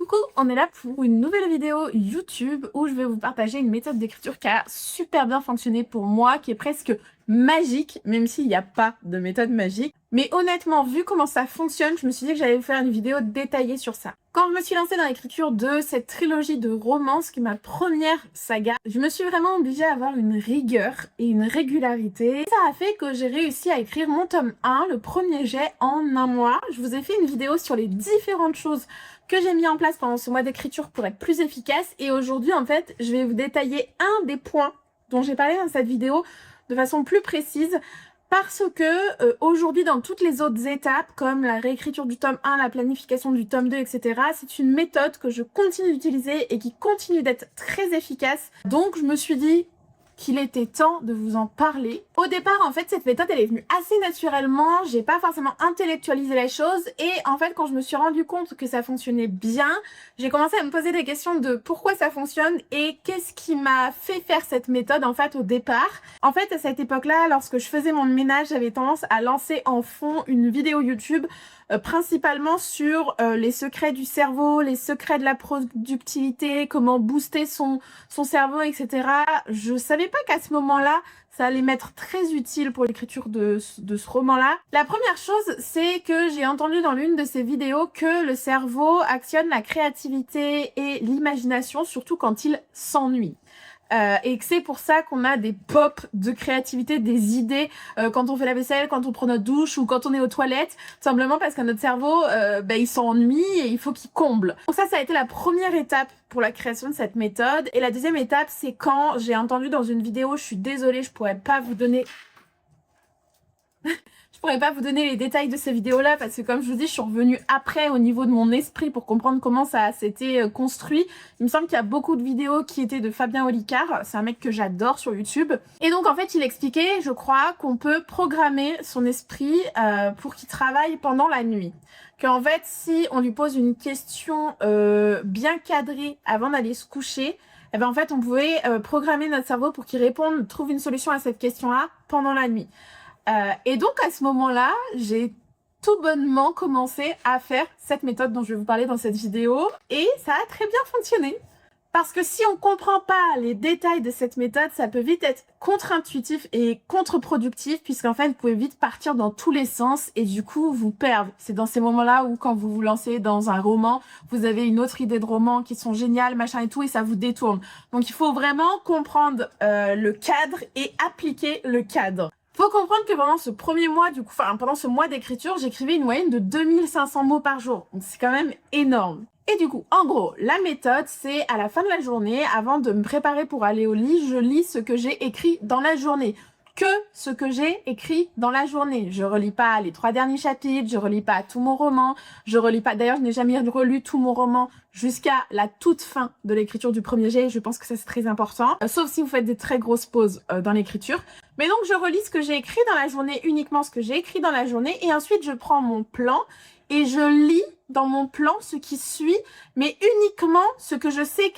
Coucou, on est là pour une nouvelle vidéo YouTube où je vais vous partager une méthode d'écriture qui a super bien fonctionné pour moi, qui est presque magique, même s'il n'y a pas de méthode magique. Mais honnêtement, vu comment ça fonctionne, je me suis dit que j'allais vous faire une vidéo détaillée sur ça. Quand je me suis lancée dans l'écriture de cette trilogie de romans, qui est ma première saga, je me suis vraiment obligée à avoir une rigueur et une régularité. Ça a fait que j'ai réussi à écrire mon tome 1, le premier jet, en un mois. Je vous ai fait une vidéo sur les différentes choses que j'ai mis en place pendant ce mois d'écriture pour être plus efficace. Et aujourd'hui, en fait, je vais vous détailler un des points dont j'ai parlé dans cette vidéo de façon plus précise. Parce que aujourd'hui, dans toutes les autres étapes, comme la réécriture du tome 1, la planification du tome 2, etc., c'est une méthode que je continue d'utiliser et qui continue d'être très efficace. Donc, je me suis dit qu'il était temps de vous en parler. Au départ, en fait, cette méthode, elle est venue assez naturellement. J'ai pas forcément intellectualisé les choses. Et en fait, quand je me suis rendu compte que ça fonctionnait bien, j'ai commencé à me poser des questions de pourquoi ça fonctionne et qu'est-ce qui m'a fait faire cette méthode, en fait, au départ. En fait, à cette époque-là, lorsque je faisais mon ménage, j'avais tendance à lancer en fond une vidéo YouTube principalement sur les secrets du cerveau, les secrets de la productivité, comment booster son cerveau, etc. Je savais pas qu'à ce moment-là, ça allait m'être très utile pour l'écriture de ce roman-là. La première chose, c'est que j'ai entendu dans l'une de ces vidéos que le cerveau actionne la créativité et l'imagination, surtout quand il s'ennuie. Et que c'est pour ça qu'on a des pops de créativité, des idées quand on fait la vaisselle, quand on prend notre douche ou quand on est aux toilettes, tout simplement parce que notre cerveau, il s'ennuie et il faut qu'il comble. Donc ça a été la première étape pour la création de cette méthode. Et la deuxième étape, c'est quand j'ai entendu dans une vidéo, je suis désolée, je pourrais pas vous donner... Je pourrais pas vous donner les détails de ces vidéos-là parce que comme je vous dis, je suis revenue après au niveau de mon esprit pour comprendre comment ça s'était construit. Il me semble qu'il y a beaucoup de vidéos qui étaient de Fabien Olicard. C'est un mec que j'adore sur YouTube. Et donc en fait, il expliquait, je crois, qu'on peut programmer son esprit pour qu'il travaille pendant la nuit. Qu'en fait, si on lui pose une question bien cadrée avant d'aller se coucher, eh ben en fait, on pouvait programmer notre cerveau pour qu'il réponde, trouve une solution à cette question-là pendant la nuit. Et donc à ce moment-là, j'ai tout bonnement commencé à faire cette méthode dont je vais vous parler dans cette vidéo et ça a très bien fonctionné. Parce que si on comprend pas les détails de cette méthode, ça peut vite être contre-intuitif et contre-productif puisqu'en fait, vous pouvez vite partir dans tous les sens et du coup, vous perdre. C'est dans ces moments-là où quand vous vous lancez dans un roman, vous avez une autre idée de roman qui sont géniales, machin et tout, et ça vous détourne. Donc il faut vraiment comprendre le cadre et appliquer le cadre. Faut comprendre que pendant ce premier mois, pendant ce mois d'écriture, j'écrivais une moyenne de 2500 mots par jour. Donc c'est quand même énorme. Et du coup, en gros, la méthode, c'est à la fin de la journée, avant de me préparer pour aller au lit, je lis ce que j'ai écrit dans la journée. Que ce que j'ai écrit dans la journée. Je relis pas les 3 derniers chapitres, je relis pas tout mon roman, je relis pas... D'ailleurs, je n'ai jamais relu tout mon roman jusqu'à la toute fin de l'écriture du premier jet. Je pense que ça, c'est très important. Sauf si vous faites des très grosses pauses dans l'écriture. Mais donc, je relis ce que j'ai écrit dans la journée, uniquement ce que j'ai écrit dans la journée. Et ensuite, je prends mon plan et je lis dans mon plan ce qui suit, mais uniquement ce que je suis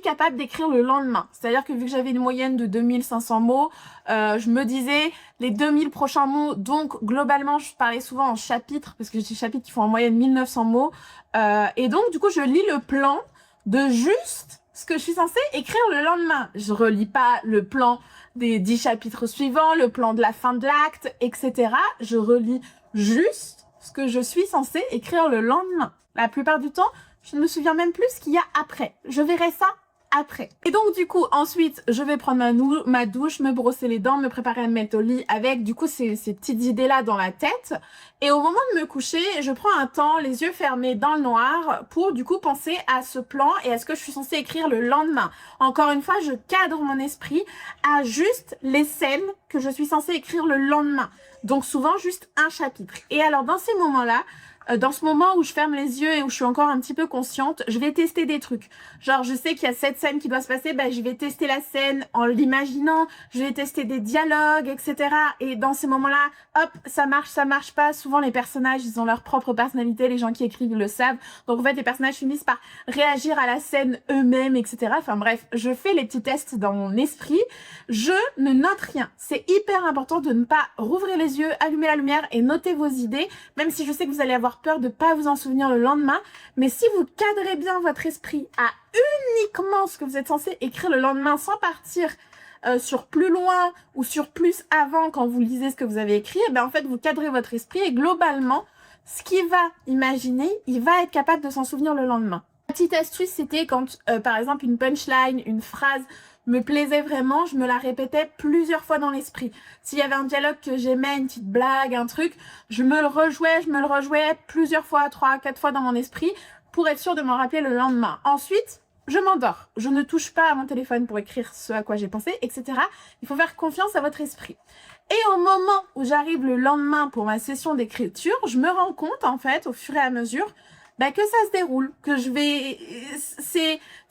capable d'écrire le lendemain. C'est-à-dire que vu que j'avais une moyenne de 2500 mots, je me disais les 2000 prochains mots, donc globalement je parlais souvent en chapitres, parce que j'ai des chapitres qui font en moyenne 1900 mots, et donc du coup je lis le plan de juste ce que je suis censée écrire le lendemain. Je relis pas le plan des 10 chapitres suivants, le plan de la fin de l'acte, etc. Je relis juste ce que je suis censée écrire le lendemain. La plupart du temps, je ne me souviens même plus ce qu'il y a après. Je verrai ça après. Et donc du coup, ensuite, je vais prendre ma douche, me brosser les dents, me préparer à me mettre au lit avec du coup ces petites idées-là dans la tête. Et au moment de me coucher, je prends un temps, les yeux fermés dans le noir, pour du coup penser à ce plan et à ce que je suis censée écrire le lendemain. Encore une fois, je cadre mon esprit à juste les scènes que je suis censée écrire le lendemain. Donc souvent juste un chapitre. Et alors dans ces moments-là, dans ce moment où je ferme les yeux et où je suis encore un petit peu consciente, je vais tester des trucs. Genre, je sais qu'il y a cette scène qui doit se passer, je vais tester la scène en l'imaginant, je vais tester des dialogues, etc. Et dans ces moments-là, hop, ça marche pas. Souvent, les personnages, ils ont leur propre personnalité, les gens qui écrivent le savent. Donc, en fait, les personnages finissent par réagir à la scène eux-mêmes, etc. Enfin bref, je fais les petits tests dans mon esprit. Je ne note rien. C'est hyper important de ne pas rouvrir les yeux, allumer la lumière et noter vos idées, même si je sais que vous allez avoir avoir peur de ne pas vous en souvenir le lendemain. Mais si vous cadrez bien votre esprit à uniquement ce que vous êtes censé écrire le lendemain sans partir sur plus loin ou sur plus avant quand vous lisez ce que vous avez écrit, et bien en fait vous cadrez votre esprit et globalement, ce qu'il va imaginer, il va être capable de s'en souvenir le lendemain. La petite astuce, c'était quand par exemple une punchline, une phrase me plaisait vraiment, je me la répétais plusieurs fois dans l'esprit. S'il y avait un dialogue que j'aimais, une petite blague, un truc, je me le rejouais plusieurs fois, 3, 4 fois dans mon esprit pour être sûre de m'en rappeler le lendemain. Ensuite, je m'endors. Je ne touche pas à mon téléphone pour écrire ce à quoi j'ai pensé, etc. Il faut faire confiance à votre esprit. Et au moment où j'arrive le lendemain pour ma session d'écriture, je me rends compte, en fait, au fur et à mesure, bah, que ça se déroule, que je vais...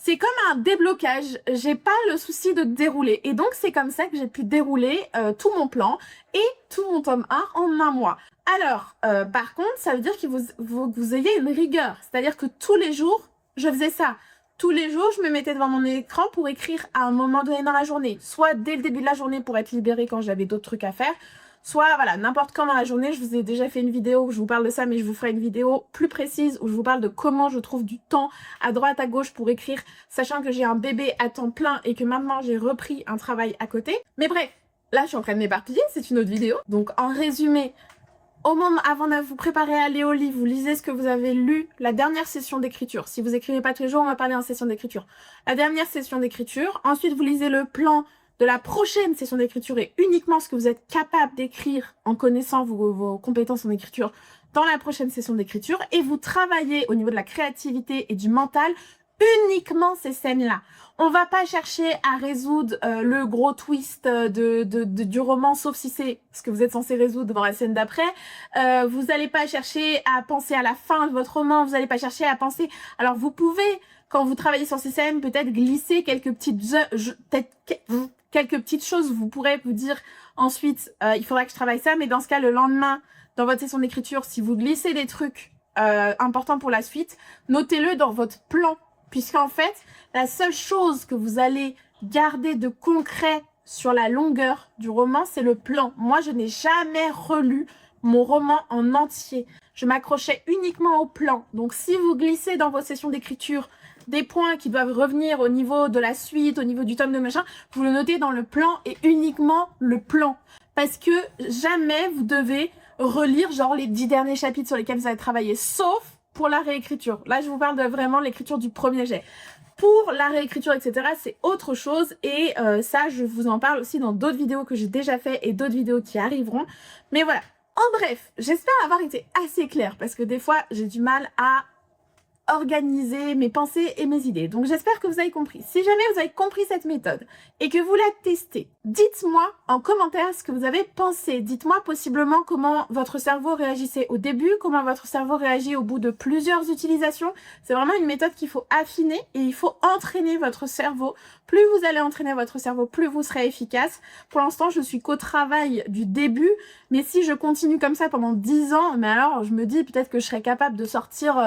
C'est comme un déblocage, j'ai pas le souci de dérouler. Et donc, c'est comme ça que j'ai pu dérouler tout mon plan et tout mon tome 1 en un mois. Alors, par contre, ça veut dire que vous ayez une rigueur. C'est-à-dire que tous les jours, je faisais ça. Tous les jours, je me mettais devant mon écran pour écrire à un moment donné dans la journée. Soit dès le début de la journée pour être libérée quand j'avais d'autres trucs à faire. Soit, voilà, n'importe quand dans la journée. Je vous ai déjà fait une vidéo où je vous parle de ça, mais je vous ferai une vidéo plus précise où je vous parle de comment je trouve du temps à droite, à gauche pour écrire, sachant que j'ai un bébé à temps plein et que maintenant j'ai repris un travail à côté. Mais bref, là, je suis en train de m'éparpiller, c'est une autre vidéo. Donc, en résumé, au moment, avant de vous préparer à aller au lit, vous lisez ce que vous avez lu, la dernière session d'écriture. Si vous écrivez pas tous les jours, on va parler en session d'écriture. La dernière session d'écriture. Ensuite, vous lisez le plan de la prochaine session d'écriture et uniquement ce que vous êtes capable d'écrire en connaissant vos compétences en écriture dans la prochaine session d'écriture. Et vous travaillez au niveau de la créativité et du mental uniquement ces scènes-là. On va pas chercher à résoudre le gros twist du roman, sauf si c'est ce que vous êtes censé résoudre dans la scène d'après. Vous n'allez pas chercher à penser à la fin de votre roman, vous n'allez pas chercher à penser... Alors vous pouvez, quand vous travaillez sur ces scènes, peut-être glisser quelques petites choses. Vous pourrez vous dire ensuite, il faudra que je travaille ça, mais dans ce cas, le lendemain, dans votre session d'écriture, si vous glissez des trucs importants pour la suite, notez-le dans votre plan. Puisqu'en fait, la seule chose que vous allez garder de concret sur la longueur du roman, c'est le plan. Moi, je n'ai jamais relu mon roman en entier. Je m'accrochais uniquement au plan. Donc, si vous glissez dans vos sessions d'écriture des points qui doivent revenir au niveau de la suite, au niveau du tome de machin, vous le notez dans le plan et uniquement le plan. Parce que jamais vous devez relire genre les 10 derniers chapitres sur lesquels vous avez travaillé, sauf pour la réécriture. Là, je vous parle de vraiment l'écriture du premier jet. Pour la réécriture, etc., c'est autre chose. Et ça, je vous en parle aussi dans d'autres vidéos que j'ai déjà fait et d'autres vidéos qui arriveront. Mais voilà. En bref, j'espère avoir été assez claire parce que des fois, j'ai du mal à organiser mes pensées et mes idées. Donc j'espère que vous avez compris. Si jamais vous avez compris cette méthode et que vous la testez, dites-moi en commentaire ce que vous avez pensé. Dites-moi possiblement comment votre cerveau réagissait au début, comment votre cerveau réagit au bout de plusieurs utilisations. C'est vraiment une méthode qu'il faut affiner et il faut entraîner votre cerveau. Plus vous allez entraîner votre cerveau, plus vous serez efficace. Pour l'instant, je suis qu'au travail du début, mais si je continue comme ça pendant 10 ans, mais alors je me dis peut-être que je serais capable de sortir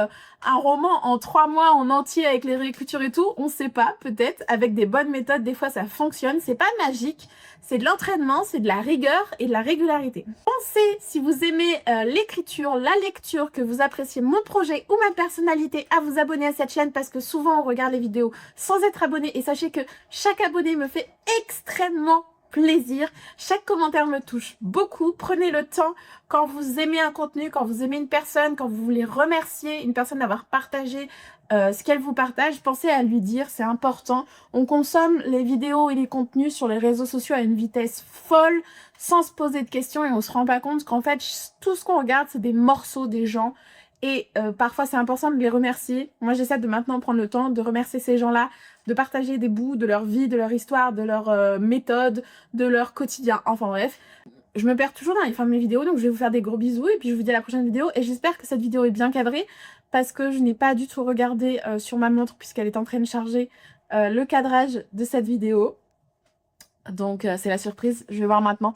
un roman en 3 mois en entier avec les réécritures et tout, on sait pas, peut-être, avec des bonnes méthodes, des fois ça fonctionne, c'est pas magique, c'est de l'entraînement, c'est de la rigueur et de la régularité. Pensez, si vous aimez l'écriture, la lecture, que vous appréciez mon projet ou ma personnalité, à vous abonner à cette chaîne parce que souvent on regarde les vidéos sans être abonné et sachez que chaque abonné me fait extrêmement plaisir. Chaque commentaire me touche beaucoup. Prenez le temps quand vous aimez un contenu, quand vous aimez une personne, quand vous voulez remercier une personne d'avoir partagé ce qu'elle vous partage, pensez à lui dire, c'est important. On consomme les vidéos et les contenus sur les réseaux sociaux à une vitesse folle, sans se poser de questions et on se rend pas compte qu'en fait, tout ce qu'on regarde, c'est des morceaux des gens. Et parfois, c'est important de les remercier. Moi, j'essaie de maintenant prendre le temps de remercier ces gens-là, de partager des bouts de leur vie, de leur histoire, de leur méthode, de leur quotidien. Enfin bref, je me perds toujours dans les fins de mes vidéos, donc je vais vous faire des gros bisous et puis je vous dis à la prochaine vidéo. Et j'espère que cette vidéo est bien cadrée parce que je n'ai pas du tout regardé sur ma montre puisqu'elle est en train de charger le cadrage de cette vidéo. Donc c'est la surprise, je vais voir maintenant.